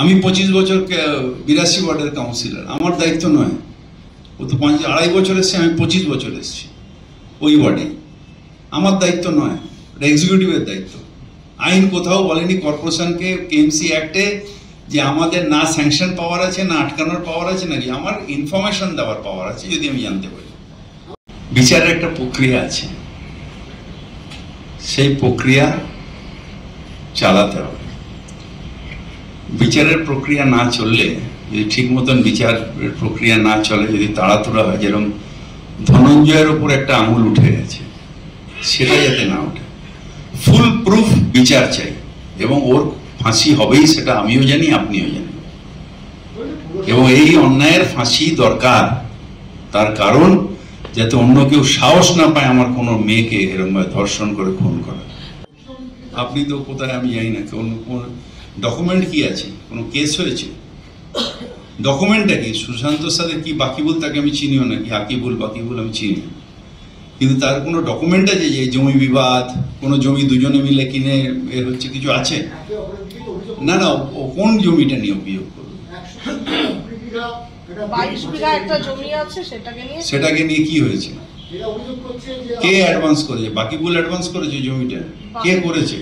আমি 25 বছর 82 ওয়ার্ডের কাউন্সিলর, আমার দায়িত্ব নয়। ও তো 2.5 বছর এসছে, আমি 25 বছর এসছি ওই ওয়ার্ডে। আমার দায়িত্ব নয়, এটা এক্সিকিউটিভের দায়িত্ব। আইন কোথাও বলেনি কর্পোরেশনকে কেএমসি অ্যাক্টে যে আমাদের না স্যাংশন পাওয়ার আছে, না আটকানোর পাওয়ার আছে, নাকি আমার ইনফরমেশন দেওয়ার পাওয়ার আছে যদি আমি জানতে পারি। বিচারের একটা প্রক্রিয়া আছে, সেই প্রক্রিয়া চালাতে হবে। বিচারের প্রক্রিয়া না চললে, যদি ঠিক মতন বিচারের প্রক্রিয়া না চলে, যদি তাড়াতাড়ি হয়, যেরকম ধনঞ্জয়ের ওপর একটা আঙুল উঠে গেছে, সেটা যাতে না ওঠে। ফুল প্রুফ বিচার চাই, এবং ওর ফাঁসি হবেই, সেটা আমিও জানি, আপনিও জানি। এবং এই অন্যায়ের ফাঁসি দরকার, তার কারণ যাতে অন্য কেউ সাহস না পায় আমার কোনো মেয়েকে এরকম ধর্ষণ করে খুন করা। আপনি তো কোথায় আমি জানি না, কোন ডকুমেন্ট কি আছে, কোনো কেস হয়েছে, ডকুমেন্টটা কি? সুশান্তর সাথে কি বাকিবুল, তাকে আমি চিনিও না, কি আকিবুল বাকিবুল আমি চিনি, কিন্তু তার কোনো ডকুমেন্ট আছে যে জমি বিবাদ, কোনো জমি দুজনে মিলে কিনে এর হচ্ছে, কিছু আছে? না না, ও কোন জমিটা নিয়ে অভিযোগ করবে? সেটাকে নিয়ে কি হয়েছে? কে অ্যাডভান্স করেছে? বাকিবুল অ্যাডভান্স করেছে জমিটা? কে করেছে?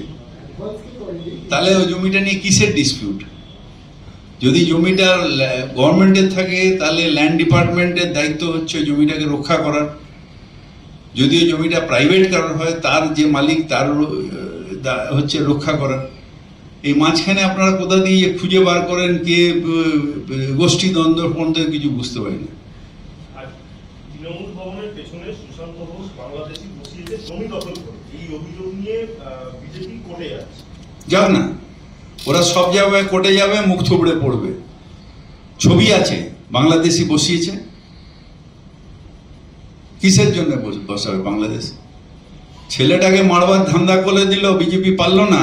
তাহলে ওই জমিটা নিয়ে কিসের ডিসপিউট? যদি জমিটা গভর্নমেন্টের থাকে, তাহলে ল্যান্ড ডিপার্টমেন্টের দায়িত্ব হচ্ছে জমিটাকে রক্ষা করার। যদি ওই জমিটা প্রাইভেট কারোর হয়, তার যে মালিক, তার হচ্ছে রক্ষা করার। এই মাঝখানে আপনারা কোথা দিয়ে খুঁজে বার করেন কে গোষ্ঠী দ্বন্দ্ব ফন্দ্ব, কিছু বুঝতে পারি না। তৃণমূল ভবনের পেছনে সুশান্ত ঘোষ বাংলাদেশি বসিয়েছে জমি দখল করে, এই অভিযোগ নিয়ে বিজেপি কোর্টে যাচ্ছে। যাক না, ওরা সব জায়গায় কোর্টে যাবে, মুখ থুবড়ে পড়বে। ছবি আছে, বাংলাদেশি বসিয়েছে। কিসের জন্য বসাবে বাংলাদেশ? ছেলেটাকে মারবার ধান্দা করে দিল, বিজেপি পারল না,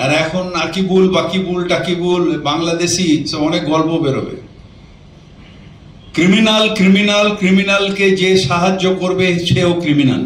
আর এখন আকিবুল বাকিবুল টাকিবুল বাংলাদেশি সব অনেক গল্প বেরোবে। ক্রিমিনাল ক্রিমিনালকে যে সাহায্য করবে সেও ক্রিমিনাল।